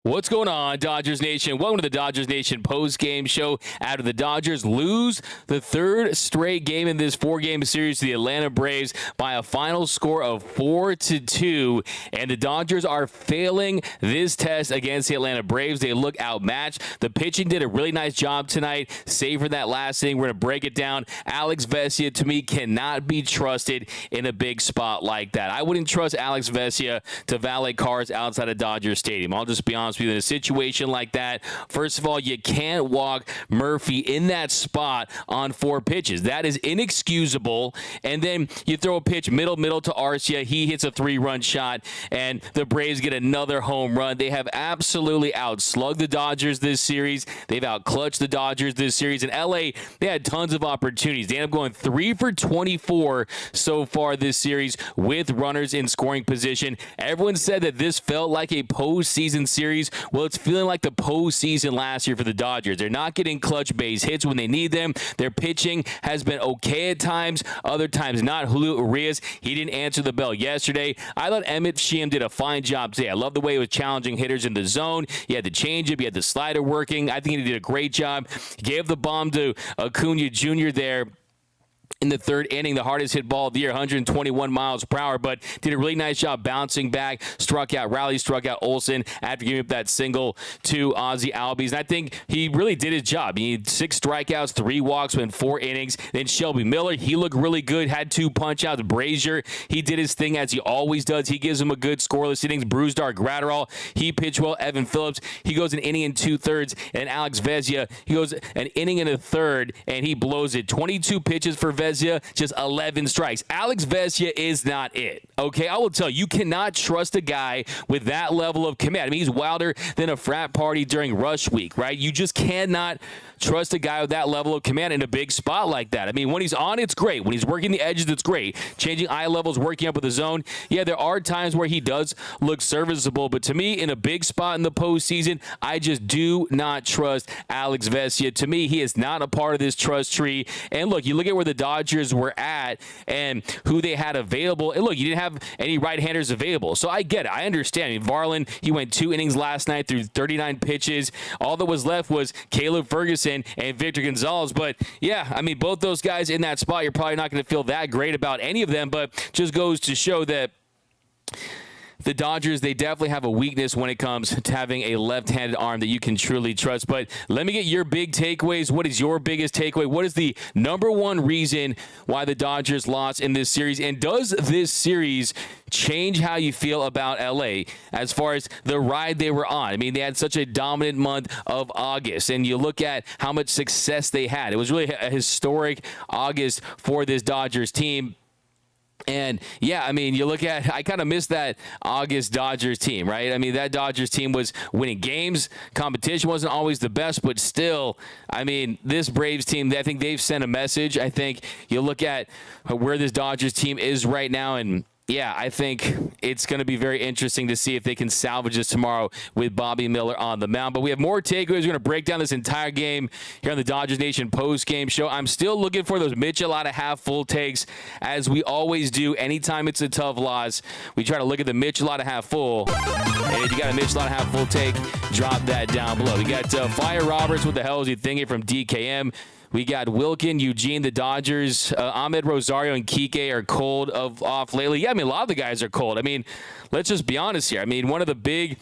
What's going on, Dodgers Nation? Welcome to the Dodgers Nation post-game show after the Dodgers lose the third straight game in this four-game series to the Atlanta Braves by a final score of 4-2, and the Dodgers are failing this test against the Atlanta Braves. They look outmatched. The pitching did a really nice job tonight, save for that last inning. We're going to break it down. Alex Vesia, to me, cannot be trusted in a big spot like that. I wouldn't trust Alex Vesia to valet cars outside of Dodger Stadium. I'll just be honest with you, in a situation like that, first of all, you can't walk Murphy in that spot on 4 pitches. That is inexcusable. And then you throw a pitch middle to Arcia. He hits a 3-run shot, and the Braves get another home run. They have absolutely outslugged the Dodgers this series. They've outclutched the Dodgers this series. In LA, they had tons of opportunities. They end up going 3 for 24 so far this series with runners in scoring position. Everyone said that this felt like a postseason series. Well, it's feeling like the postseason last year for the Dodgers. They're not getting clutch base hits when they need them. Their pitching has been okay at times, other times not. Julio Urias, he didn't answer the bell yesterday. I thought Emmett Sheehan did a fine job today. I love the way he was challenging hitters in the zone. He had the changeup, he had the slider working. I think he did a great job. He gave the bomb to Acuna Jr. there in the third inning, the hardest hit ball of the year, 121 miles per hour, but did a really nice job bouncing back, struck out Olsen after giving up that single to Ozzie Albies. And I think he really did his job. He had 6 strikeouts, 3 walks in 4 innings. Then Shelby Miller, he looked really good, had 2 punch-outs. Brazier, he did his thing as he always does. He gives him a good scoreless innings. Brusdar Graterol, he pitched well. Evan Phillips, he goes an inning and 2/3. And Alex Vesia, he goes an inning and a third, and he blows it. 22 pitches for Vesia, just 11 strikes. Alex Vesia is not it. Okay, I will tell you, you cannot trust a guy with that level of command. I mean, he's wilder than a frat party during rush week, right? You just cannot trust a guy with that level of command in a big spot like that. I mean, when he's on, it's great. When he's working the edges, it's great. Changing eye levels, working up with the zone. Yeah, there are times where he does look serviceable, but to me, in a big spot in the postseason, I just do not trust Alex Vesia. To me, he is not a part of this trust tree. And look, you look at where the Dodgers were at and who they had available. And look, you didn't have any right-handers available. So I get it. I understand. I mean, Varland, he went 2 innings last night through 39 pitches. All that was left was Caleb Ferguson and Victor Gonzalez. But yeah, I mean, both those guys in that spot, you're probably not going to feel that great about any of them, but just goes to show that the Dodgers, they definitely have a weakness when it comes to having a left-handed arm that you can truly trust. But let me get your big takeaways. What is your biggest takeaway? What is the number one reason why the Dodgers lost in this series? And does this series change how you feel about LA as far as the ride they were on? I mean, they had such a dominant month of August, and you look at how much success they had. It was really a historic August for this Dodgers team. And, yeah, I mean, you look at, I kind of miss that August Dodgers team, right? I mean, that Dodgers team was winning games. Competition wasn't always the best, but still, I mean, this Braves team, I think they've sent a message. I think you look at where this Dodgers team is right now, and yeah, I think it's going to be very interesting to see if they can salvage this tomorrow with Bobby Miller on the mound. But we have more takeaways. We're going to break down this entire game here on the Dodgers Nation post-game show. I'm still looking for those Michelada half-full takes, as we always do anytime it's a tough loss. We try to look at the Michelada half-full. And if you got a Michelada half-full take, drop that down below. We got Fire Roberts. What the hell is he thinking from DKM? We got Wilkin, Eugene, the Dodgers. Ahmed Rosario and Kike are cold off lately. Yeah, I mean, a lot of the guys are cold. I mean, let's just be honest here. I mean, one of the big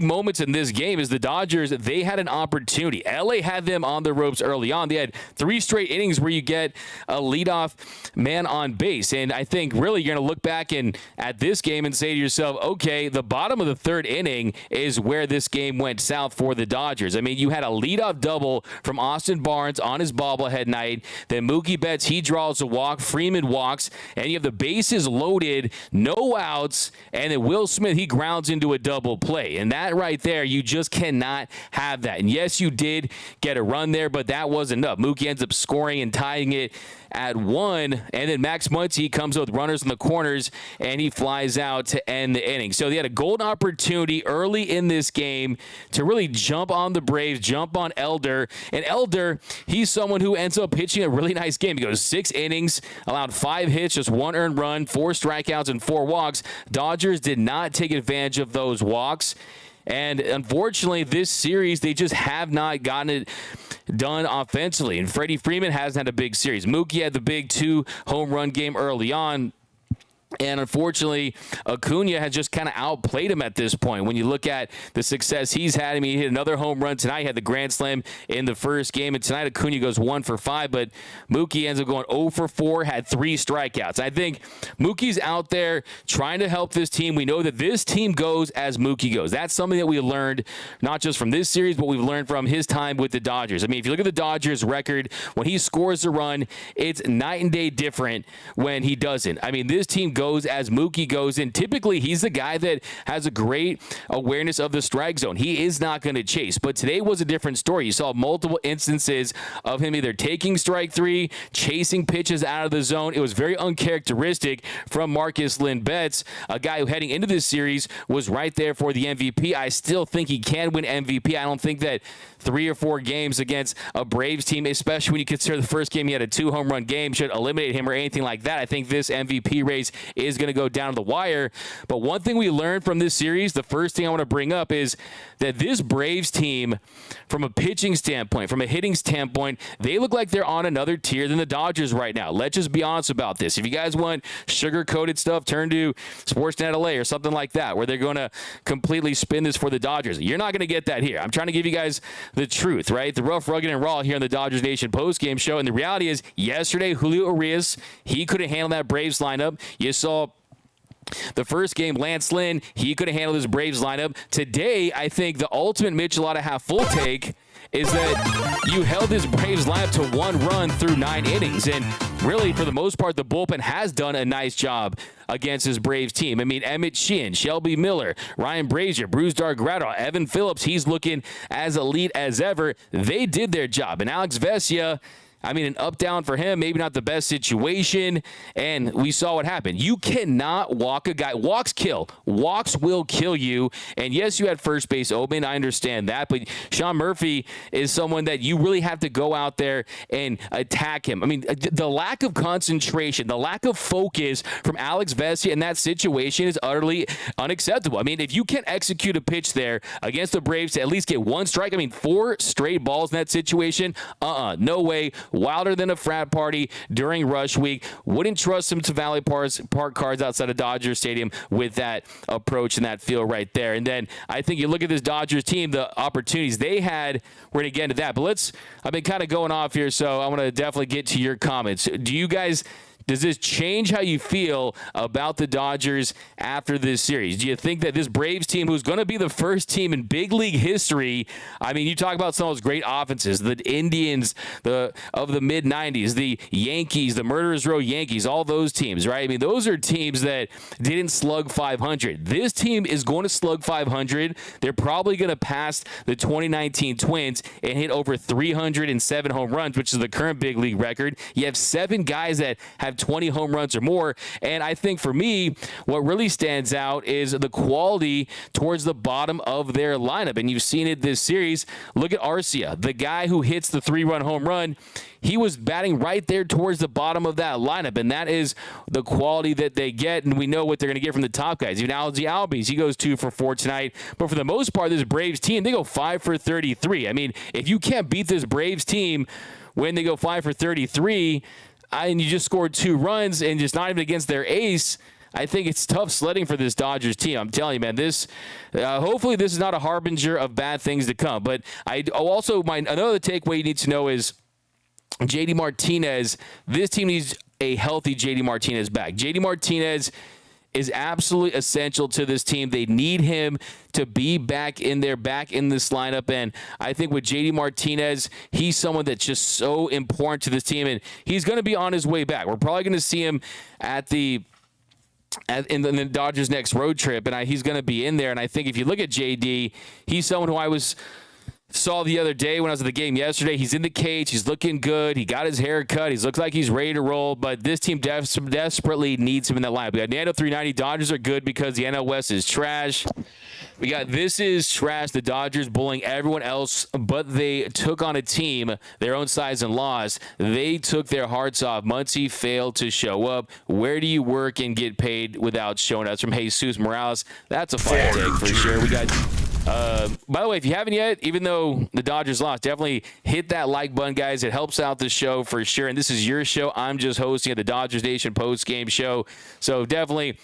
moments in this game is the Dodgers, they had an opportunity. LA had them on the ropes early on. They had 3 straight innings where you get a leadoff man on base. And I think really you're going to look back at this game and say to yourself, okay, the bottom of the 3rd inning is where this game went south for the Dodgers. I mean, you had a leadoff double from Austin Barnes on his bobblehead night. Then Mookie Betts, he draws a walk. Freeman walks. And you have the bases loaded, no outs. And then Will Smith, he grounds into a double play. And that right there, you just cannot have that. And yes, you did get a run there, but that wasn't enough. Mookie ends up scoring and tying it at 1, and then Max Muncy comes with runners in the corners, and he flies out to end the inning. So they had a golden opportunity early in this game to really jump on the Braves, jump on Elder. And Elder, he's someone who ends up pitching a really nice game. He goes 6 innings, allowed 5 hits, just 1 earned run, 4 strikeouts, and 4 walks. Dodgers did not take advantage of those walks. And unfortunately, this series, they just have not gotten it done offensively. And Freddie Freeman hasn't had a big series. Mookie had the big 2-home run game early on. And unfortunately, Acuna has just kind of outplayed him at this point. When you look at the success he's had, I mean, he hit another home run tonight. He had the grand slam in the first game. And tonight, Acuna goes 1 for 5. But Mookie ends up going 0 for 4, had 3 strikeouts. I think Mookie's out there trying to help this team. We know that this team goes as Mookie goes. That's something that we learned, not just from this series, but we've learned from his time with the Dodgers. I mean, if you look at the Dodgers record, when he scores a run, it's night and day different when he doesn't. I mean, this team goes as Mookie goes, and typically he's the guy that has a great awareness of the strike zone. He is not going to chase, but today was a different story. You saw multiple instances of him either taking strike 3, chasing pitches out of the zone. It was very uncharacteristic from Marcus Lynn Betts, a guy who heading into this series was right there for the MVP. I still think he can win MVP. I don't think that 3 or 4 games against a Braves team, especially when you consider the first game he had a 2-home run game, should eliminate him or anything like that. I think this MVP race is going to go down to the wire. But one thing we learned from this series, the first thing I want to bring up is that this Braves team, from a pitching standpoint, from a hitting standpoint, they look like they're on another tier than the Dodgers right now. Let's just be honest about this. If you guys want sugar-coated stuff, turn to Sportsnet LA or something like that, where they're going to completely spin this for the Dodgers. You're not going to get that here. I'm trying to give you guys the truth, right? The rough, rugged, and raw here on the Dodgers Nation postgame show. And the reality is, yesterday, Julio Urias, he couldn't handle that Braves lineup. You saw the first game, Lance Lynn, he could have handled his Braves lineup. Today, I think the ultimate Michelada half-full take is that you held this Braves lineup to 1 run through 9 innings. And really, for the most part, the bullpen has done a nice job against his Braves team. I mean, Emmett Sheehan, Shelby Miller, Ryan Brazier, Bruce Dargrado, Evan Phillips, he's looking as elite as ever. They did their job. And Alex Vesia, I mean, an up-down for him, maybe not the best situation, and we saw what happened. You cannot walk a guy. Walks kill. Walks will kill you, and yes, you had first base open. I understand that, but Sean Murphy is someone that you really have to go out there and attack him. I mean, the lack of concentration, the lack of focus from Alex Vesia in that situation is utterly unacceptable. I mean, if you can't execute a pitch there against the Braves to at least get 1 strike, I mean, 4 straight balls in that situation, no way. Wilder than a frat party during rush week. Wouldn't trust him to Valley Park Cards outside of Dodger Stadium with that approach and that feel right there. And then I think you look at this Dodgers team, the opportunities they had, we're going to get into that. But I've been kind of going off here, so I want to definitely get to your comments. Does this change how you feel about the Dodgers after this series? Do you think that this Braves team, who's going to be the first team in big league history, I mean, you talk about some of those great offenses, the Indians of the mid-'90s, the Yankees, the Murderers Row Yankees, all those teams, right? I mean, those are teams that didn't slug 500. This team is going to slug 500. They're probably going to pass the 2019 Twins and hit over 307 home runs, which is the current big league record. You have 7 guys that have 20 home runs or more. And I think for me, what really stands out is the quality towards the bottom of their lineup. And you've seen it this series. Look at Arcia, the guy who hits the 3-run home run. He was batting right there towards the bottom of that lineup, and that is the quality that they get, and we know what they're going to get from the top guys. Even Algie Albies, he goes 2 for 4 tonight. But for the most part, this Braves team, they go 5 for 33. I mean, if you can't beat this Braves team when they go 5 for 33, and you just scored 2 runs and just not even against their ace, I think it's tough sledding for this Dodgers team. I'm telling you, man, hopefully this is not a harbinger of bad things to come. But another takeaway you need to know is JD Martinez. This team needs a healthy JD Martinez back. JD Martinez is absolutely essential to this team. They need him to be back in this lineup. And I think with JD Martinez, he's someone that's just so important to this team, and he's going to be on his way back. We're probably going to see him in the Dodgers' next road trip, and he's going to be in there. And I think if you look at JD, he's someone who saw the other day when I was at the game yesterday. He's in the cage. He's looking good. He got his hair cut. He looks like he's ready to roll, but this team desperately needs him in that lineup. We got Nando 390. Dodgers are good because the NL West is trash. We got this is trash. The Dodgers bullying everyone else, but they took on a team their own size and lost. They took their hearts off. Muncy failed to show up. Where do you work and get paid without showing up? That's from Jesus Morales. That's a fun take for sure. We got By the way, if you haven't yet, even though the Dodgers lost, definitely hit that like button, guys. It helps out the show for sure. And this is your show. I'm just hosting the Dodgers Nation post-game show. So definitely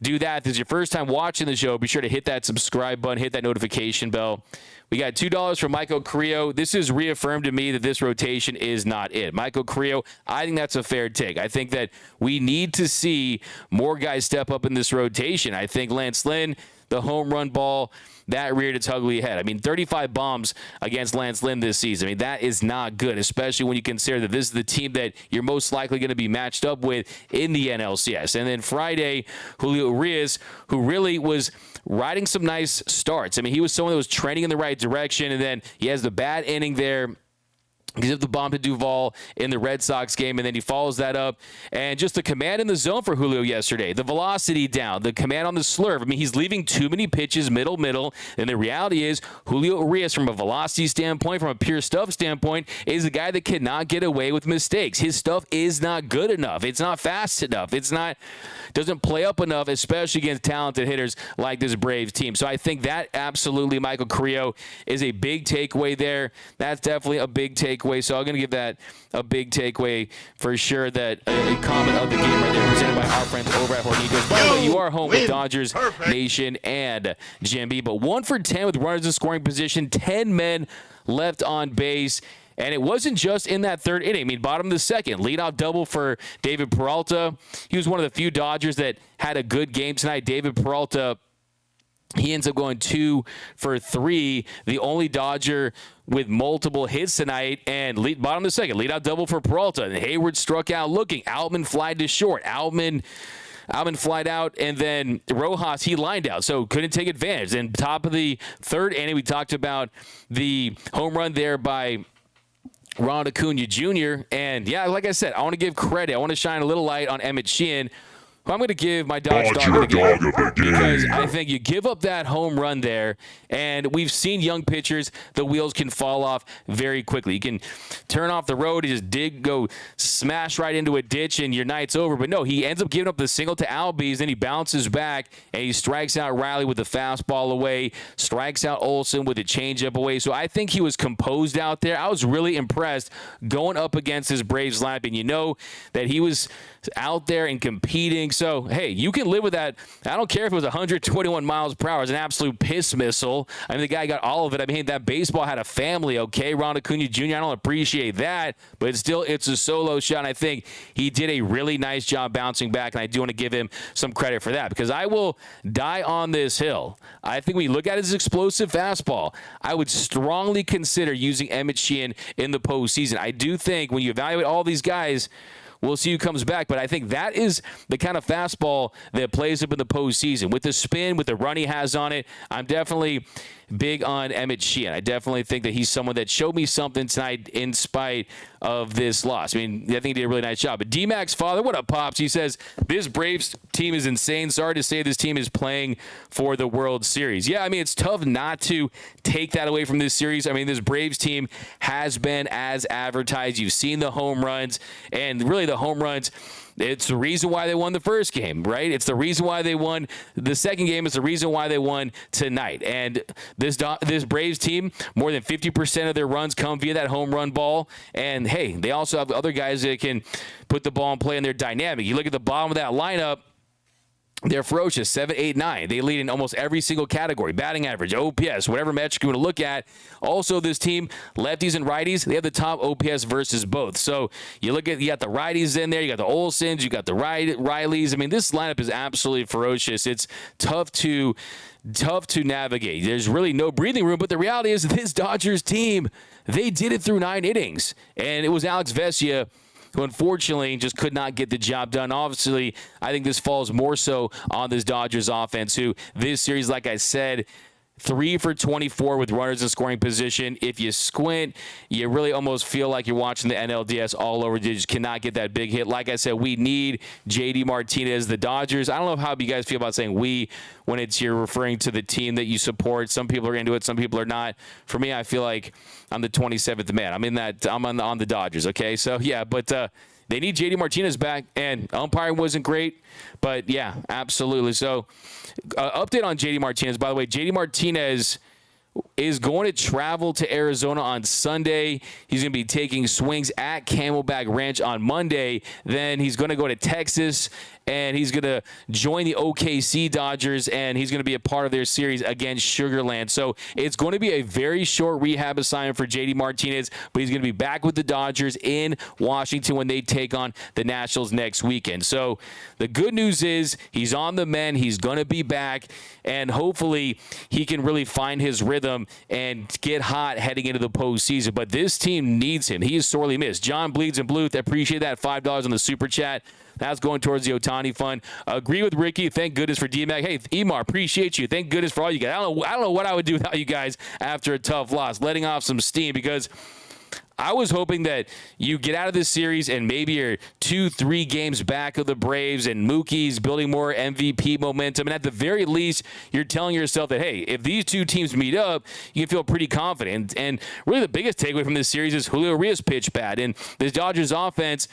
do that. If this is your first time watching the show, be sure to hit that subscribe button, hit that notification bell. We got $2 from Michael Carrillo. This has reaffirmed to me that this rotation is not it. Michael Carrillo, I think that's a fair take. I think that we need to see more guys step up in this rotation. I think Lance Lynn, the home run ball, that reared its ugly head. I mean, 35 bombs against Lance Lynn this season. I mean, that is not good, especially when you consider that this is the team that you're most likely going to be matched up with in the NLCS. And then Friday, Julio Urias, who really was riding some nice starts. I mean, he was someone that was trending in the right direction, and then he has the bad inning there. Gives up the bomb to Duvall in the Red Sox game, and then he follows that up. And just the command in the zone for Julio yesterday, the velocity down, the command on the slurve. I mean, he's leaving too many pitches middle. And the reality is Julio Urias, from a velocity standpoint, from a pure stuff standpoint, is a guy that cannot get away with mistakes. His stuff is not good enough. It's not fast enough. Doesn't play up enough, especially against talented hitters like this Braves team. So I think that absolutely, Michael Carrillo, is a big takeaway there. That's definitely a big takeaway. So I'm going to give that a big takeaway for sure. That a comment of the game right there, presented by our friends over at Hornitos. By the way, you are home with Dodgers Nation and Jim B. But 1 for 10 with runners in scoring position, 10 men left on base. And it wasn't just in that third inning. I mean, bottom of the second, leadoff double for David Peralta. He was one of the few Dodgers that had a good game tonight. David Peralta, he ends up going 2 for 3, the only Dodger with multiple hits tonight. And bottom of the second, leadoff double for Peralta. And Hayward struck out looking. Outman flied to short. Outman flied out, and then Rojas, he lined out, so couldn't take advantage. And top of the third inning, we talked about the home run there by Ronald Acuna Jr. And, yeah, like I said, I want to give credit. I want to shine a little light on Emmett Sheehan, who I'm going to give my Dodge dog of the game, because I think you give up that home run there, and we've seen young pitchers, the wheels can fall off very quickly. You can turn off the road, you just go smash right into a ditch, and your night's over. But no, he ends up giving up the single to Albies, then he bounces back, and he strikes out Riley with the fastball away, strikes out Olsen with a changeup away. So I think he was composed out there. I was really impressed going up against his Braves lineup, and you know that he was out there and competing. So, hey, you can live with that. I don't care if it was 121 miles per hour. It's an absolute piss missile. I mean, the guy got all of it. I mean, that baseball had a family, okay? Ronald Acuna Jr., I don't appreciate that, but it's a solo shot, and I think he did a really nice job bouncing back, and I do want to give him some credit for that, because I will die on this hill. I think when you look at his explosive fastball, I would strongly consider using Emmett Sheehan in the postseason. I do think when you evaluate all these guys, we'll see who comes back, but I think that is the kind of fastball that plays up in the postseason. With the spin, with the run he has on it, I'm definitely big on Emmett Sheehan. I definitely think that he's someone that showed me something tonight in spite of this loss. I mean, I think he did a really nice job. But D-Mac's father, what up, Pops? He says, this Braves team is insane. Sorry to say this team is playing for the World Series. Yeah, I mean, it's tough not to take that away from this series. I mean, this Braves team has been as advertised. You've seen the home runs, and really the home runs, it's the reason why they won the first game, right? It's the reason why they won the second game. It's the reason why they won tonight. And this Braves team, more than 50% of their runs come via that home run ball. And, hey, they also have other guys that can put the ball in play, and they're dynamic. You look at the bottom of that lineup, they're ferocious, 7, 8, 9. They lead in almost every single category, batting average, OPS, whatever metric you want to look at. Also, this team, lefties and righties, they have the top OPS versus both. So you got the righties in there, you got the Olsens, you got the Rileys. I mean, this lineup is absolutely ferocious. It's tough to navigate. There's really no breathing room, but the reality is this Dodgers team, they did it through 9 innings, and it was Alex Vesia who unfortunately just could not get the job done. Obviously, I think this falls more so on this Dodgers offense, who this series, like I said, 3 for 24 with runners in scoring position. If you squint, you really almost feel like you're watching the NLDS all over. You just cannot get that big hit. Like I said, we need JD Martinez. The Dodgers, I don't know how you guys feel about saying we when you're referring to the team that you support. Some people are into it, some people are not. For me, I feel like I'm the 27th man. I'm on the Dodgers, okay? So, yeah, but they need JD Martinez back, and umpiring wasn't great, but yeah, absolutely. So, update on JD Martinez. By the way, JD Martinez is going to travel to Arizona on Sunday. He's going to be taking swings at Camelback Ranch on Monday. Then he's going to go to Texas, and he's going to join the OKC Dodgers, and he's going to be a part of their series against Sugarland. So it's going to be a very short rehab assignment for JD Martinez, but he's going to be back with the Dodgers in Washington when they take on the Nationals next weekend. So the good news is he's on the mend. He's going to be back, and hopefully he can really find his rhythm and get hot heading into the postseason. But this team needs him. He is sorely missed. John Bleeds and Bluth, I appreciate that. $5 on the super chat. That's going towards the Ohtani fund. Agree with Ricky. Thank goodness for D-Mac. Hey, Emar, appreciate you. Thank goodness for all you guys. I don't know what I would do without you guys after a tough loss. Letting off some steam, because I was hoping that you get out of this series and maybe you're 2-3 games back of the Braves and Mookie's building more MVP momentum. And at the very least, you're telling yourself that, hey, if these two teams meet up, you can feel pretty confident. And really the biggest takeaway from this series is Julio Urias pitched bad. And this Dodgers offense,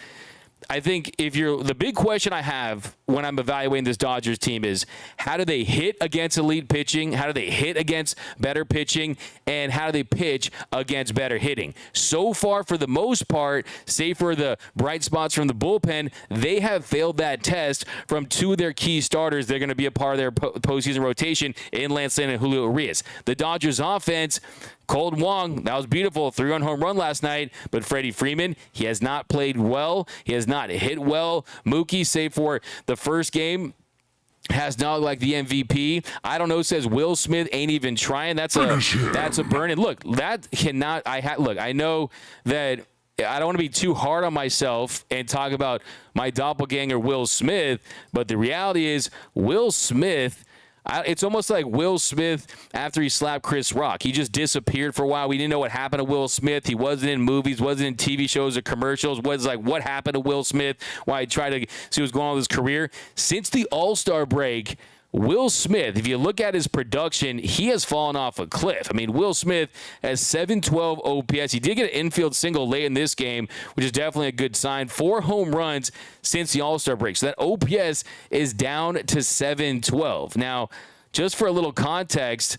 I think the big question I have when I'm evaluating this Dodgers team is, how do they hit against elite pitching? How do they hit against better pitching? And how do they pitch against better hitting? So far, for the most part, save for the bright spots from the bullpen, they have failed that test from two of their key starters. They're going to be a part of their postseason rotation in Lance Lynn and Julio Urias. The Dodgers offense, Colton Wong, that was beautiful. 3-run home run last night. But Freddie Freeman, he has not played well. He has not hit well. Mookie, save for the first game, has not looked like the MVP. I don't know, says Will Smith ain't even trying. That's a burn. And look, that cannot, I know that I don't want to be too hard on myself and talk about my doppelganger Will Smith, but the reality is Will Smith, it's almost like Will Smith after he slapped Chris Rock. He just disappeared for a while. We didn't know what happened to Will Smith. He wasn't in movies, wasn't in TV shows or commercials. What happened to Will Smith? Why he tried to see what's going on with his career. Since the All-Star break, Will Smith, if you look at his production, he has fallen off a cliff. I mean, Will Smith has 712 OPS. He did get an infield single late in this game, which is definitely a good sign. 4 home runs since the All-Star break. So that OPS is down to 712. Now, just for a little context,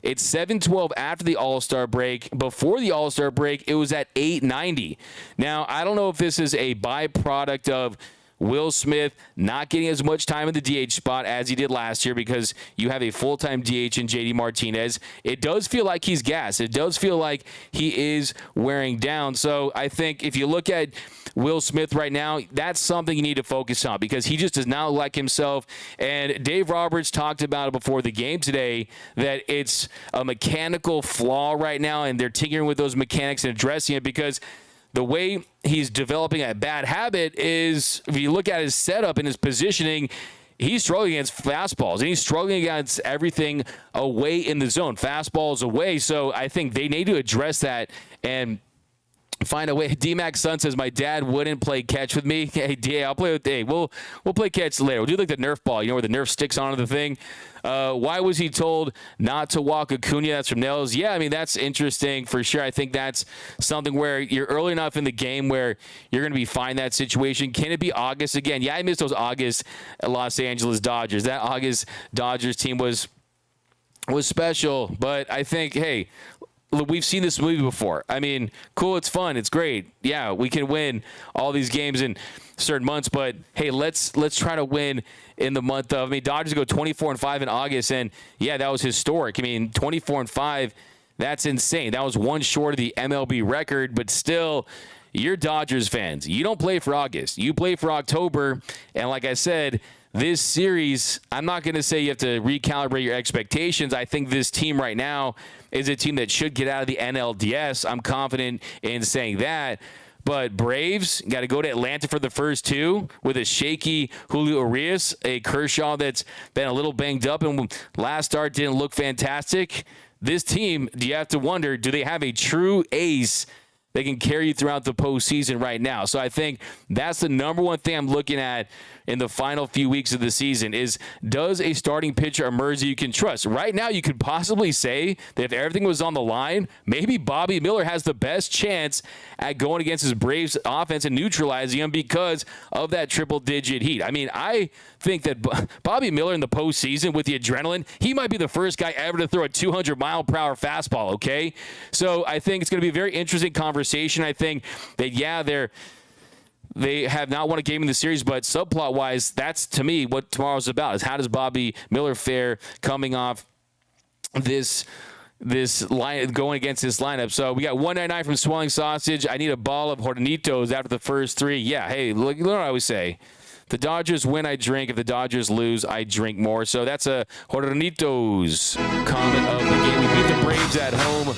it's 712 after the All-Star break. Before the All-Star break, it was at 890. Now, I don't know if this is a byproduct of Will Smith not getting as much time in the DH spot as he did last year, because you have a full-time DH in JD Martinez. It does feel like he's gassed. It does feel like he is wearing down. So I think if you look at Will Smith right now, that's something you need to focus on, because he just does not look like himself. And Dave Roberts talked about it before the game today, that it's a mechanical flaw right now, and they're tinkering with those mechanics and addressing it, because the way he's developing a bad habit is, if you look at his setup and his positioning, he's struggling against fastballs, and he's struggling against everything away in the zone. Fastballs away. So I think they need to address that and find a way. D-Mac's son says, my dad wouldn't play catch with me. Hey, D, I'll play with Dave. We'll play catch later. We'll do like the Nerf ball, where the Nerf sticks onto the thing. Why was he told not to walk Acuna? That's from Nels. Yeah, I mean, that's interesting for sure. I think that's something where you're early enough in the game where you're going to be fine that situation. Can it be August again? Yeah, I missed those August Los Angeles Dodgers. That August Dodgers team was special, but I think, hey, look, we've seen this movie before. I mean, cool, it's fun, it's great. Yeah, we can win all these games in certain months, but hey, let's try to win in the month of, Dodgers go 24-5 in August, and yeah, that was historic. 24-5, that's insane. That was one short of the MLB record, but still, you're Dodgers fans. You don't play for August. You play for October, and like I said, this series, I'm not going to say you have to recalibrate your expectations. I think this team right now is a team that should get out of the NLDS. I'm confident in saying that. But Braves got to go to Atlanta for the first two with a shaky Julio Urias, a Kershaw that's been a little banged up and last start didn't look fantastic. This team, do you have to wonder, do they have a true ace they can carry you throughout the postseason right now. So I think that's the number one thing I'm looking at in the final few weeks of the season is, does a starting pitcher emerge that you can trust? Right now, you could possibly say that if everything was on the line, maybe Bobby Miller has the best chance at going against his Braves offense and neutralizing them because of that triple-digit heat. I mean, I think that Bobby Miller in the postseason with the adrenaline, he might be the first guy ever to throw a 200-mile-per-hour fastball, okay? So I think it's going to be a very interesting conversation. I think that, yeah, they have not won a game in the series, but subplot-wise, that's, to me, what tomorrow's about, is how does Bobby Miller fare coming off this line, going against this lineup. So we got 199 from Swelling Sausage. I need a ball of Hornitos after the first three. Yeah, hey, look what I always say. The Dodgers win, I drink. If the Dodgers lose, I drink more. So that's a Hornitos comment of the game. We beat the Braves at home.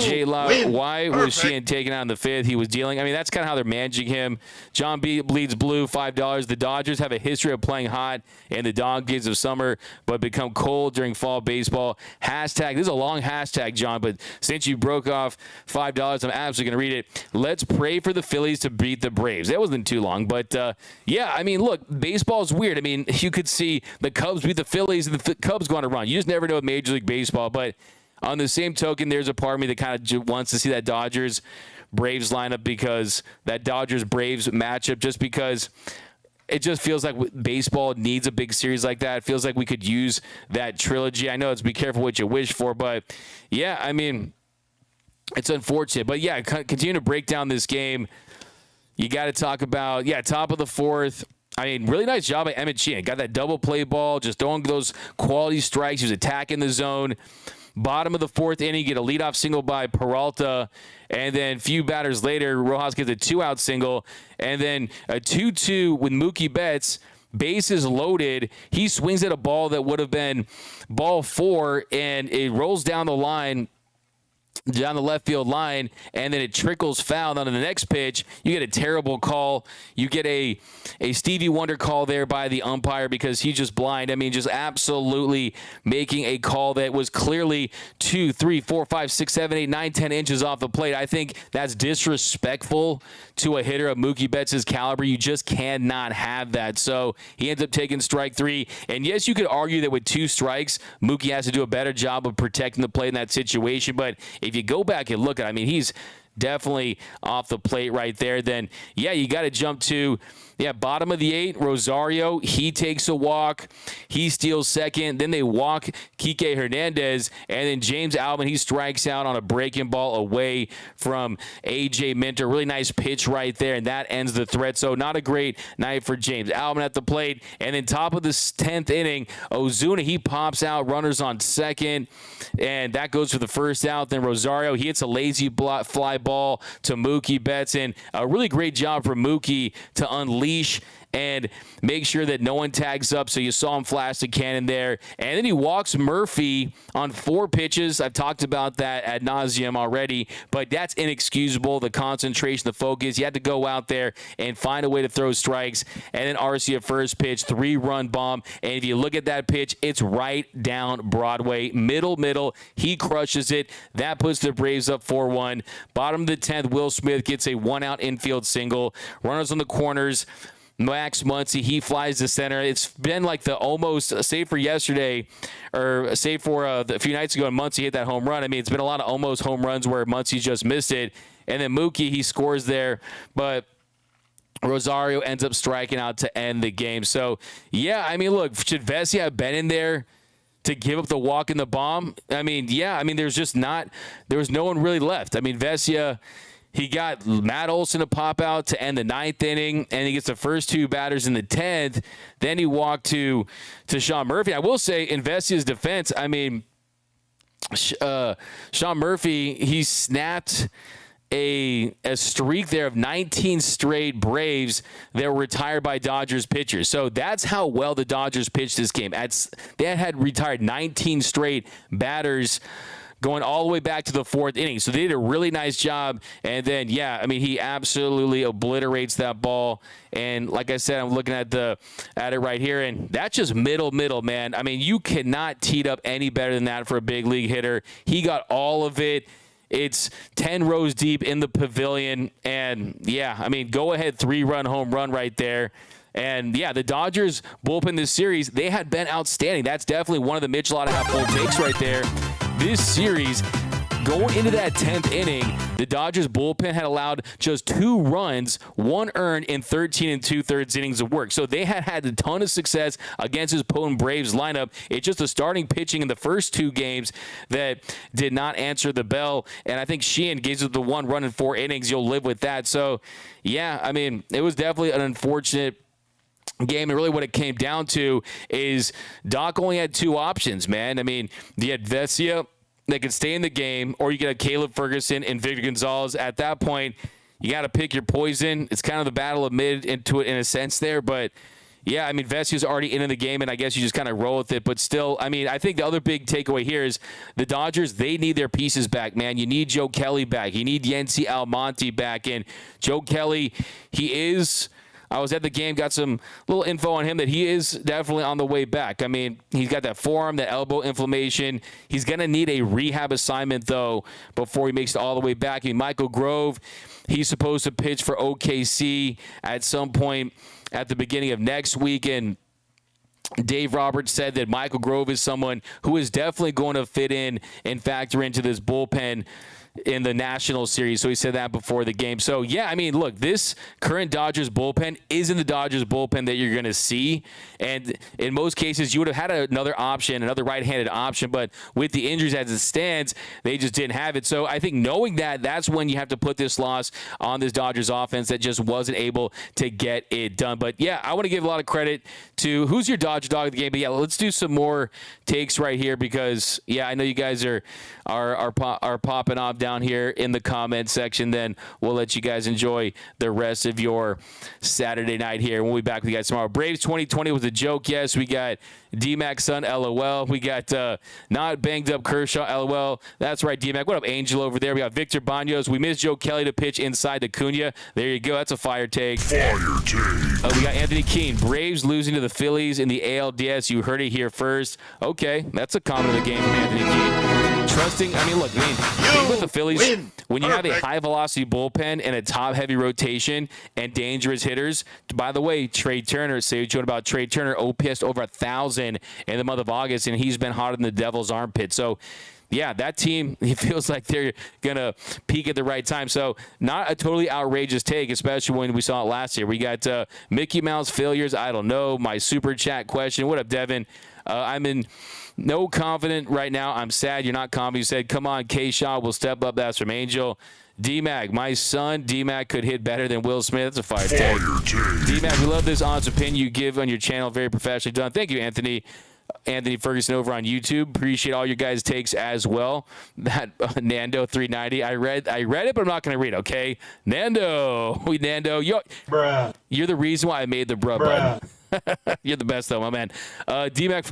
J-Law, why was Sheehan taken out in the fifth? He was dealing. I mean, that's kind of how they're managing him. John B. bleeds blue, $5. The Dodgers have a history of playing hot in the dog days of summer, but become cold during fall baseball. Hashtag, this is a long hashtag, John, but since you broke off $5, I'm absolutely going to read it. Let's pray for the Phillies to beat the Braves. That wasn't too long, but yeah, I mean, look, baseball is weird. I mean, you could see the Cubs beat the Phillies and the Cubs go on a run. You just never know with Major League Baseball, but on the same token, there's a part of me that kind of wants to see that Dodgers-Braves lineup, because that Dodgers-Braves matchup, just because it just feels like baseball needs a big series like that. It feels like we could use that trilogy. I know it's be careful what you wish for, but yeah, I mean, it's unfortunate. But yeah, continue to break down this game. You got to talk about, top of the fourth. I mean, really nice job by Emmett Sheehan. Got that double play ball, just throwing those quality strikes. He was attacking the zone. Bottom of the fourth inning, get a leadoff single by Peralta, and then a few batters later, Rojas gets a 2-out single, and then a 2-2 with Mookie Betts. Bases loaded. He swings at a ball that would have been ball 4, and it rolls down the line, down the left field line, and then it trickles foul. On the next pitch, you get a terrible call. You get a Stevie Wonder call there by the umpire because he's just blind. I mean, just absolutely making a call that was clearly 2, 3, 4, 5, 6, 7, 8, 9, 10 inches off the plate. I think that's disrespectful to a hitter of Mookie Betts' caliber. You just cannot have that. So he ends up taking strike 3. And yes, you could argue that with 2 strikes, Mookie has to do a better job of protecting the plate in that situation. But if you go back and look at it, I mean, he's definitely off the plate right there. Then, yeah, you got to jump to, bottom of the 8th, Rosario. He takes a walk. He steals second. Then they walk Kike Hernandez. And then James Alvin, he strikes out on a breaking ball away from A.J. Minter. Really nice pitch right there, and that ends the threat. So not a great night for James Alvin at the plate. And then top of the 10th inning, Ozuna, he pops out, runners on second, and that goes for the first out. Then Rosario, he hits a lazy fly ball to Mookie Betts, and a really great job for Mookie to unleash and make sure that no one tags up. So you saw him flash the cannon there. And then he walks Murphy on 4 pitches. I've talked about that ad nauseum already, but that's inexcusable. The concentration, the focus. You had to go out there and find a way to throw strikes. And then Arcia first pitch, 3-run bomb. And if you look at that pitch, it's right down Broadway. Middle. He crushes it. That puts the Braves up 4-1. Bottom of the 10th, Will Smith gets a 1-out infield single. Runners on the corners. Max Muncy, he flies to center. It's been like the almost, save for yesterday, or save for a few nights ago, and Muncy hit that home run. I mean, it's been a lot of almost home runs where Muncy just missed it. And then Mookie, he scores there, but Rosario ends up striking out to end the game. So, yeah, I mean, look, should Vesia have been in there to give up the walk and the bomb? I mean, yeah, I mean, there was no one really left. I mean, Vesia, he got Matt Olson to pop out to end the 9th inning, and he gets the first 2 batters in the 10th. Then he walked to Sean Murphy. I will say, in Vesia's defense, I mean, Sean Murphy, he snapped a streak there of 19 straight Braves that were retired by Dodgers pitchers. So that's how well the Dodgers pitched this game. They had retired 19 straight batters going all the way back to the 4th inning. So they did a really nice job. And then, yeah, I mean, he absolutely obliterates that ball. And like I said, I'm looking at it right here, and that's just middle, man. I mean, you cannot tee it up any better than that for a big league hitter. He got all of it. It's 10 rows deep in the pavilion. And, yeah, I mean, go-ahead 3-run home run right there. And, yeah, the Dodgers bullpen this series, they had been outstanding. That's definitely one of the Mitch Lotta half-full takes right there. This series, going into that 10th inning, the Dodgers bullpen had allowed just 2 runs, 1 earned in 13 2/3 innings of work. So they had a ton of success against his potent Braves lineup. It's just the starting pitching in the first 2 games that did not answer the bell. And I think Sheehan gives it the 1 run in 4 innings. You'll live with that. So, yeah, I mean, it was definitely an unfortunate game, and really what it came down to is Doc only had 2 options, man. I mean, you had Vesia that could stay in the game, or you get a Caleb Ferguson and Victor Gonzalez. At that point, you got to pick your poison. It's kind of the battle of mid into it in a sense there, but yeah, I mean, Vesia's already in the game, and I guess you just kind of roll with it. But still, I mean, I think the other big takeaway here is the Dodgers, they need their pieces back, man. You need Joe Kelly back. You need Yency Almonte back. And Joe Kelly, I was at the game, got some little info on him that he is definitely on the way back. I mean, he's got that forearm, that elbow inflammation. He's going to need a rehab assignment, though, before he makes it all the way back. I mean, Michael Grove, he's supposed to pitch for OKC at some point at the beginning of next week, and Dave Roberts said that Michael Grove is someone who is definitely going to fit in and factor into this bullpen in the National Series. So he said that before the game. So, yeah, I mean, look, this current Dodgers bullpen isn't the Dodgers bullpen that you're going to see. And in most cases, you would have had another option, another right-handed option. But with the injuries as it stands, they just didn't have it. So I think knowing that, that's when you have to put this loss on this Dodgers offense that just wasn't able to get it done. But, yeah, I want to give a lot of credit to who's your Dodger dog of the game. But, yeah, let's do some more takes right here because, yeah, I know you guys are popping off down here in the comment section. Then we'll let you guys enjoy the rest of your Saturday night here. We'll be back with you guys tomorrow. Braves 2020 was a joke. Yes, we got D-Mac's son, LOL. We got not banged up Kershaw, LOL. That's right, D-Mac. What up, Angel over there? We got Victor Banos. We missed Joe Kelly to pitch inside to Cunha. There you go. That's a fire take. Fire take. We got Anthony Keene. Braves losing to the Phillies in the ALDS. You heard it here first. Okay, that's a comment of the game from Anthony Keene. Trusting, I mean, look, with the Phillies, when you have a high-velocity bullpen and a top-heavy rotation and dangerous hitters, by the way, Trey Turner, say what you want about Trey Turner, OPS over 1,000 in the month of August, and he's been hotter than the devil's armpit. So, yeah, that team, it feels like they're going to peak at the right time. So, not a totally outrageous take, especially when we saw it last year. We got Mickey Mouse failures. I don't know. My super chat question. What up, Devin? I'm in no confident right now. I'm sad you're not confident. You said, come on, K-Shaw will step up. That's from Angel. D-Mac, my son, D-Mac could hit better than Will Smith. That's a fire take. D-Mac, we love this honest opinion you give on your channel. Very professionally done. Thank you, Anthony Ferguson over on YouTube. Appreciate all your guys' takes as well. That Nando 390. I read it, but I'm not going to read it, okay? Nando, you're the reason why I made the bruh button. You're the best, though, my man. D-Mac,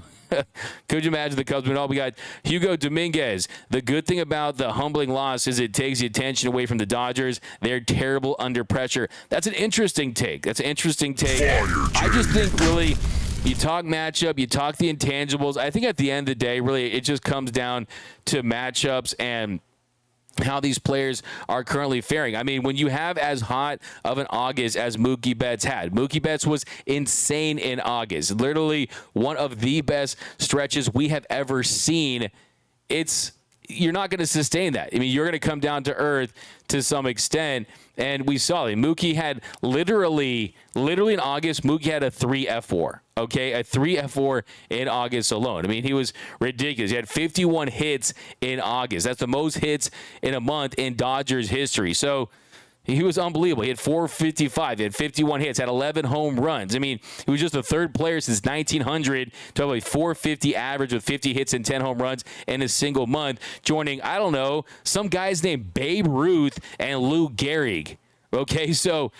could you imagine the Cubs win all? We got Hugo Dominguez. The good thing about the humbling loss is it takes the attention away from the Dodgers. They're terrible under pressure. That's an interesting take. I just think, really, you talk matchup, you talk the intangibles. I think at the end of the day, really, it just comes down to matchups and how these players are currently faring. I mean, when you have as hot of an August as Mookie Betts had, Mookie Betts was insane in August. Literally one of the best stretches we have ever seen. You're not going to sustain that. I mean, you're going to come down to earth to some extent, and we saw it. Mookie had literally in August, Mookie had a 3 F4, okay? A 3 F4 in August alone. I mean, he was ridiculous. He had 51 hits in August. That's the most hits in a month in Dodgers history. So he was unbelievable. He had 455. He had 51 hits, had 11 home runs. I mean, he was just the third player since 1900 to have a 450 average with 50 hits and 10 home runs in a single month, joining, I don't know, some guys named Babe Ruth and Lou Gehrig. Okay, so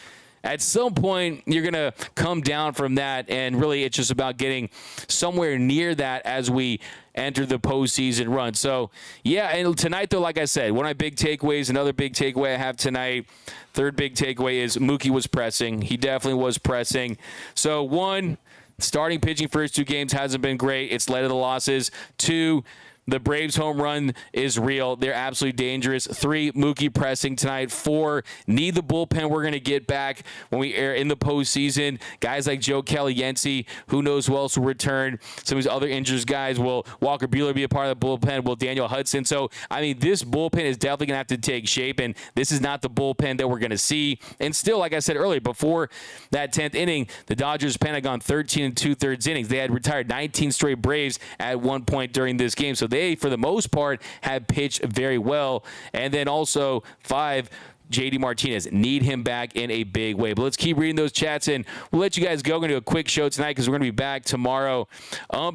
at some point, you're going to come down from that, and really it's just about getting somewhere near that as we enter the postseason run. So, yeah, and tonight, though, like I said, one of my big takeaways, another big takeaway I have tonight, third big takeaway is Mookie was pressing. He definitely was pressing. So, 1, starting pitching first 2 games hasn't been great. It's led to the losses. 2, the Braves home run is real. They're absolutely dangerous. 3, Mookie pressing tonight. 4, need the bullpen we're going to get back when we air in the postseason. Guys like Joe Caliente, who knows who else will return. Some of these other injured guys. Will Walker Buehler be a part of the bullpen? Will Daniel Hudson? So, I mean, this bullpen is definitely going to have to take shape, and this is not the bullpen that we're going to see. And still, like I said earlier, before that 10th inning, the Dodgers pen had gone 13 2/3 innings. They had retired 19 straight Braves at one point during this game. So they, for the most part, have pitched very well. And then also 5, JD Martinez. Need him back in a big way. But let's keep reading those chats, and we'll let you guys go. We're going to do a quick show tonight because we're going to be back tomorrow.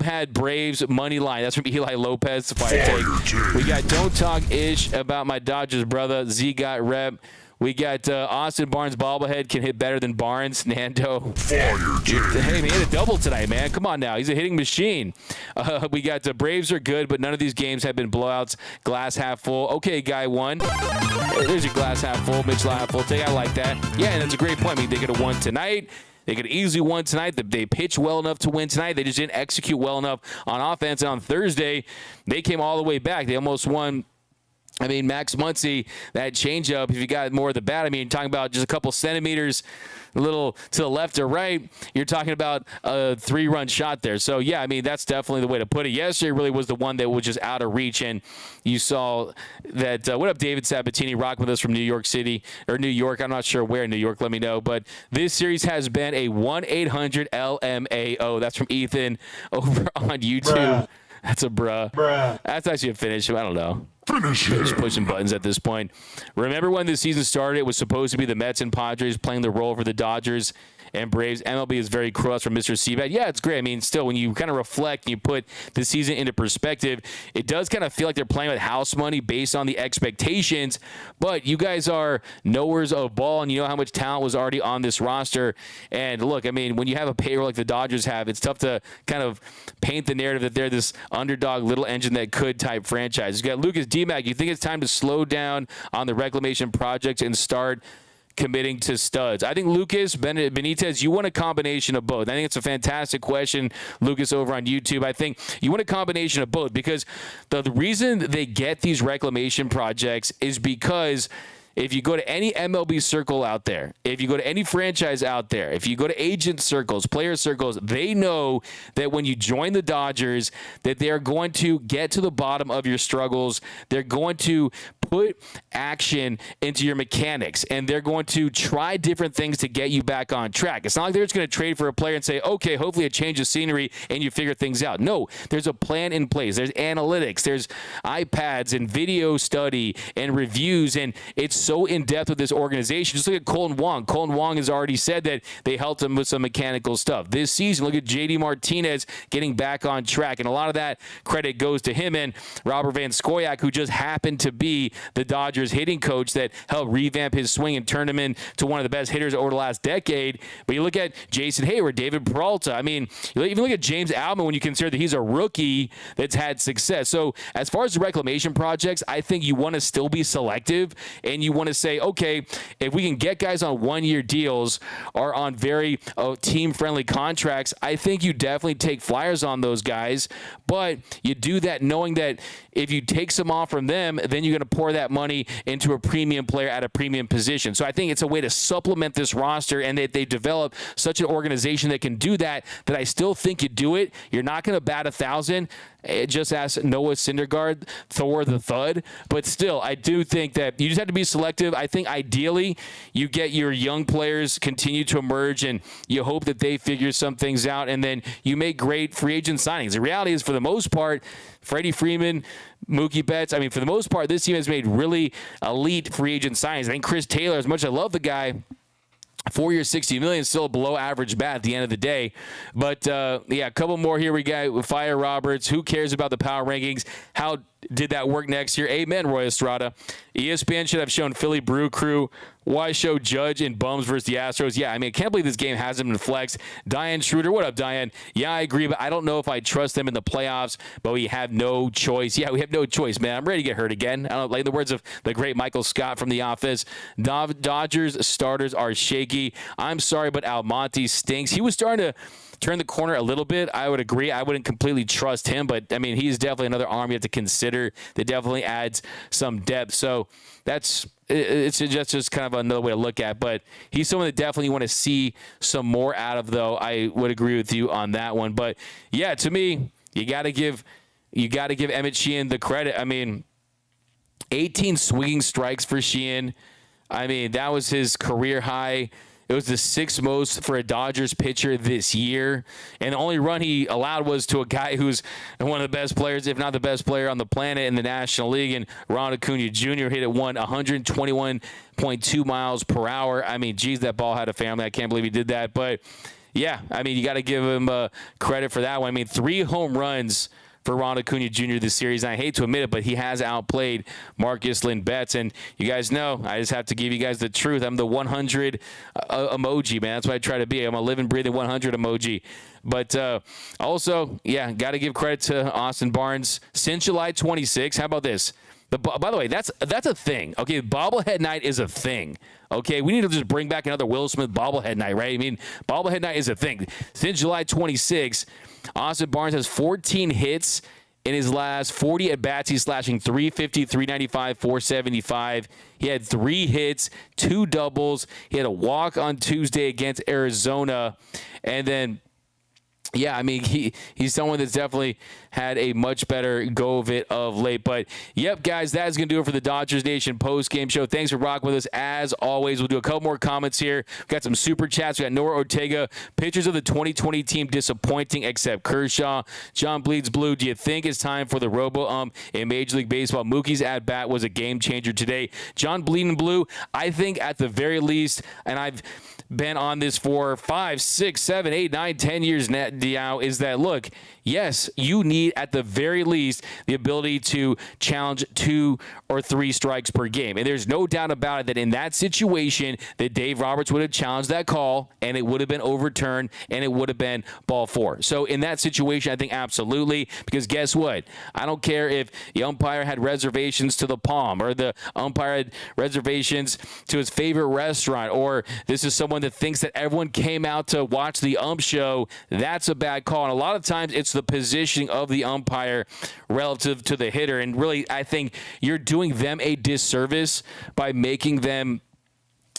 Had Braves money line. That's from Eli Lopez. Fire take. We got Don't Talk Ish about my Dodgers brother. Z got rep. We got Austin Barnes bobblehead can hit better than Barnes. Nando. Hey, man, he hit a double tonight, man. Come on now. He's a hitting machine. We got the Braves are good, but none of these games have been blowouts. Glass half full. Okay, guy 1. There's your glass half full. Mitchell half full take. I like that. Yeah, and that's a great point. I mean, they could have won tonight. They could easily won tonight. They pitched well enough to win tonight. They just didn't execute well enough on offense. And on Thursday, they came all the way back. They almost won. I mean, Max Muncy, that changeup, if you got more of the bat, I mean, talking about just a couple centimeters, a little to the left or right, you're talking about a 3-run shot there. So, yeah, I mean, that's definitely the way to put it. Yesterday really was the one that was just out of reach, and you saw that. What up, David Sabatini, rocking with us from New York City, or New York. I'm not sure where in New York. Let me know. But this series has been a 1-800-LMAO. That's from Ethan over on YouTube. Bruh. That's a bruh. That's actually a finish. I don't know. Just pushing buttons at this point. Remember when the season started, it was supposed to be the Mets and Padres playing the role for the Dodgers and Braves. MLB is very cruel. That's from Mr. Seabat. Yeah, it's great. I mean, still, when you kind of reflect and you put the season into perspective, it does kind of feel like they're playing with house money based on the expectations. But you guys are knowers of ball, and you know how much talent was already on this roster. And look, I mean, when you have a payroll like the Dodgers have, it's tough to kind of paint the narrative that they're this underdog little engine that could type franchise. You got Lucas DMAC. You think it's time to slow down on the reclamation project and start committing to studs? I think Lucas Benitez, you want a combination of both. I think it's a fantastic question, Lucas, over on YouTube. I think you want a combination of both because the reason they get these reclamation projects is because if you go to any MLB circle out there, if you go to any franchise out there, if you go to agent circles, player circles, they know that when you join the Dodgers, that they're going to get to the bottom of your struggles. They're going to put action into your mechanics, and they're going to try different things to get you back on track. It's not like they're just going to trade for a player and say, okay, hopefully a change of scenery and you figure things out. No, there's a plan in place. There's analytics. There's iPads and video study and reviews, and it's so in-depth with this organization. Just look at Colton Wong. Colton Wong has already said that they helped him with some mechanical stuff. This season, look at JD Martinez getting back on track, and a lot of that credit goes to him and Robert Van Scoyoc, who just happened to be the Dodgers hitting coach that helped revamp his swing and turn him into one of the best hitters over the last decade. But you look at Jason Hayward, David Peralta. I mean, you even look at James Outman when you consider that he's a rookie that's had success. So as far as the reclamation projects, I think you want to still be selective, and you want to say, okay, if we can get guys on one-year deals or on very team-friendly contracts, I think you definitely take flyers on those guys. But you do that knowing that if you take some off from them, then you're going to pour that money into a premium player at a premium position. So I think it's a way to supplement this roster, and that they develop such an organization that can do that, that I still think you do it. You're not going to bat 1,000. Just ask Noah Syndergaard, Thor the Thud. But still, I do think that you just have to be selective. I think ideally you get your young players continue to emerge, and you hope that they figure some things out, and then you make great free agent signings. The reality is, for the most part, Freddie Freeman, Mookie Betts, I mean, for the most part, this team has made really elite free agent signings. I think Chris Taylor, as much as I love the guy, 4 years, $60 million, still a below average bat at the end of the day. But, yeah, a couple more here we got with Fire Roberts. Who cares about the power rankings? How did that work next year? Amen, Roy Estrada. ESPN should have shown Philly Brew Crew Why show Judge and bums versus the Astros? Yeah, I mean, I can't believe this game hasn't been flexed. Diane Schroeder, what up, Diane? Yeah, I agree, but I don't know if I trust them in the playoffs, but we have no choice. Yeah, we have no choice, man. I'm ready to get hurt again. I don't like the words of the great Michael Scott from The Office. Dodgers starters are shaky. I'm sorry, but Almonte stinks. He was starting to turn the corner a little bit. I would agree. I wouldn't completely trust him, but, I mean, he's definitely another arm you have to consider that definitely adds some depth. So it's just kind of another way to look at, but he's someone that definitely you want to see some more out of, though. I would agree with you on that one. But, yeah, to me, you got to give Emmett Sheehan the credit. I mean, 18 swinging strikes for Sheehan. I mean, that was his career high. It was the sixth most for a Dodgers pitcher this year. And the only run he allowed was to a guy who's one of the best players, if not the best player on the planet in the National League. And Ronald Acuna Jr. hit it 121.2 miles per hour. I mean, geez, that ball had a family. I can't believe he did that. But, yeah, I mean, you got to give him credit for that one. I mean, 3 home runs for Ronald Acuna Jr. this series. And I hate to admit it, but he has outplayed Marcus Lynn Betts. And you guys know, I just have to give you guys the truth. I'm the 100 emoji, man. That's what I try to be. I'm a living, breathing 100 emoji. But also, yeah, got to give credit to Austin Barnes. Since July 26, how about this? By the way, that's a thing. Okay, bobblehead night is a thing. Okay, we need to just bring back another Will Smith bobblehead night, right? I mean, bobblehead night is a thing. Since July 26, Austin Barnes has 14 hits in his last 40 at-bats. He's slashing 350, 395, 475. He had 3 hits, 2 doubles. He had a walk on Tuesday against Arizona. And then, yeah, I mean, he's someone that's definitely had a much better go of it of late. But, yep, guys, that is going to do it for the Dodgers Nation post-game show. Thanks for rocking with us. As always, we'll do a couple more comments here. We've got some super chats. We got Nora Ortega. Pitchers of the 2020 team disappointing except Kershaw. John Bleeds Blue, do you think it's time for the robo-ump in Major League Baseball? Mookie's at-bat was a game-changer today. John Bleeding Blue, I think at the very least, and I've been on this for 5, 6, 7, 8, 9, 10 years now, is that, look, yes, you need at the very least the ability to challenge 2 or 3 strikes per game. And there's no doubt about it that in that situation that Dave Roberts would have challenged that call and it would have been overturned and it would have been ball 4. So in that situation, I think absolutely, because guess what? I don't care if the umpire had reservations to the Palm or the umpire had reservations to his favorite restaurant, or this is someone that thinks that everyone came out to watch the ump show. That's a bad call. And a lot of times it's the positioning of the umpire relative to the hitter. And really, I think you're doing them a disservice by making them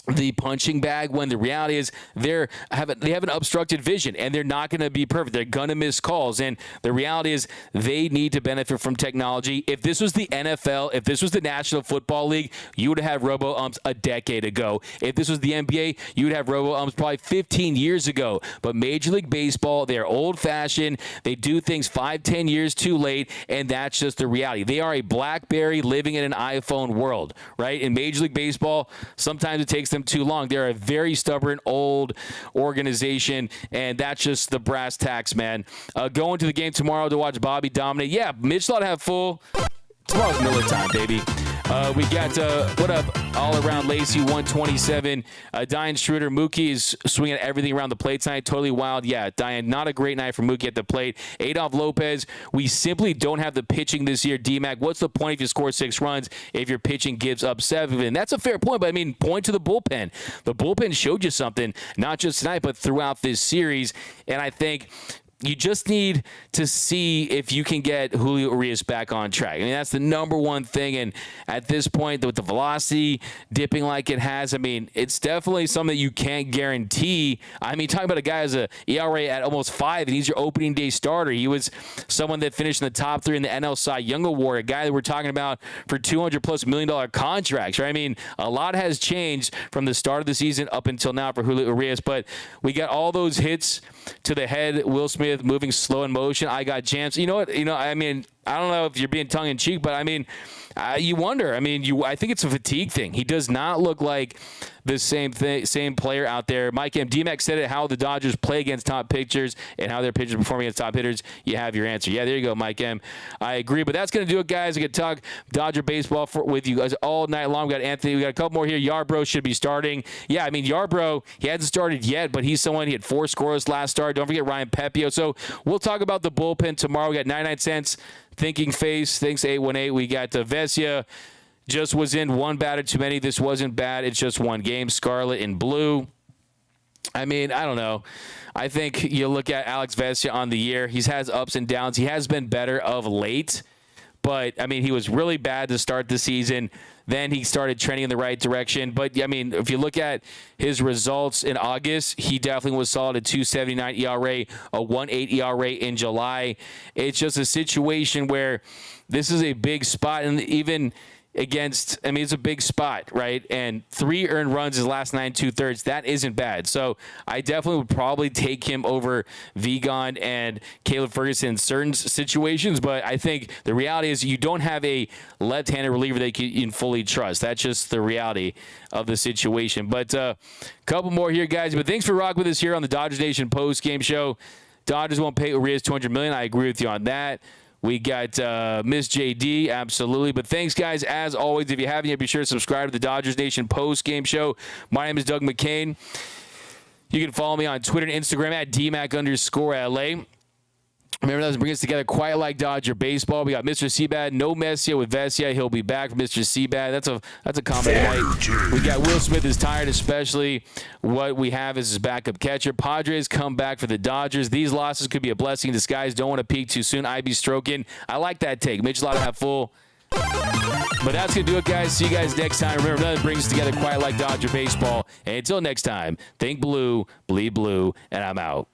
the punching bag, when the reality is they have an obstructed vision and they're not going to be perfect. They're going to miss calls. And the reality is they need to benefit from technology. If this was the NFL, if this was the National Football League, you would have robo-umps a decade ago. If this was the NBA, you would have robo-umps probably 15 years ago. But Major League Baseball, they're old-fashioned. They do things 5, 10 years too late, and that's just the reality. They are a BlackBerry living in an iPhone world, right? In Major League Baseball, sometimes it takes them too long. They're a very stubborn old organization, and that's just the brass tacks, man. Going to the game tomorrow to watch Bobby dominate. Yeah, Mitch ought to have full. Tomorrow's Miller time, baby. We got, what up, all around Lacey, 127. Diane Schroeder, Mookie is swinging everything around the plate tonight. Totally wild. Yeah, Diane, not a great night for Mookie at the plate. Adolf Lopez, we simply don't have the pitching this year. D-Mac, what's the point if you score 6 runs if your pitching gives up 7? And that's a fair point, but I mean, point to the bullpen. The bullpen showed you something, not just tonight, but throughout this series. And I think you just need to see if you can get Julio Urias back on track. I mean, that's the number one thing. And at this point, with the velocity dipping like it has, I mean, it's definitely something that you can't guarantee. I mean, talking about a guy who has an ERA at almost 5, and he's your opening day starter. He was someone that finished in the top 3 in the NL Cy Young Award, a guy that we're talking about for $200+ million contracts, right? I mean, a lot has changed from the start of the season up until now for Julio Urias, but we got all those hits to the head. Will Smith moving slow in motion. I got jams. You know what? I mean, I don't know if you're being tongue-in-cheek, but I mean, you wonder. I mean, I think it's a fatigue thing. He does not look like the same player out there. Mike M. D-Mac said it, how the Dodgers play against top pitchers and how their pitchers perform against top hitters. You have your answer. Yeah, there you go, Mike M. I agree, but that's going to do it, guys. We can talk Dodger baseball with you guys all night long. We got Anthony. We got a couple more here. Yarbrough should be starting. Yeah, I mean, Yarbrough, he hasn't started yet, but he's someone. He had 4 scoreless last start. Don't forget Ryan Pepio. So we'll talk about the bullpen tomorrow. We got 99 cents. Thinking Face, thanks 818. We got Vesia, just was in 1 batter too many. This wasn't bad. It's just 1 game. Scarlet and Blue. I mean, I don't know. I think you look at Alex Vesia on the year. He has ups and downs. He has been better of late. But, I mean, he was really bad to start the season. Then he started trending in the right direction. But, I mean, if you look at his results in August, he definitely was solid at 2.79 ERA, a 1.8 ERA in July. It's just a situation where this is a big spot. And even against, I mean, it's a big spot, right? And 3 earned runs his last 9 2/3. That isn't bad. So I definitely would probably take him over Vigon and Caleb Ferguson in certain situations. But I think the reality is you don't have a left-handed reliever that you can fully trust. That's just the reality of the situation. But a couple more here, guys. But thanks for rocking with us here on the Dodgers Nation post-game show. Dodgers won't pay Urias $200 million. I agree with you on that. We got Miss JD, absolutely. But thanks, guys, as always. If you haven't yet, be sure to subscribe to the Dodgers Nation post-game show. My name is Doug McCain. You can follow me on Twitter and Instagram at DMAC_LA. Remember, that brings us together quite like Dodger baseball. We got Mr. Seabad, no Messia with Vesia. He'll be back for Mr. Seabad. That's a common night. We got Will Smith is tired, especially what we have is his backup catcher. Padres come back for the Dodgers. These losses could be a blessing in disguise. Don't want to peak too soon. I be stroking. I like that take. Mitch Lott have full. But that's going to do it, guys. See you guys next time. Remember, that brings us together quite like Dodger baseball. And until next time, think blue, bleed blue, and I'm out.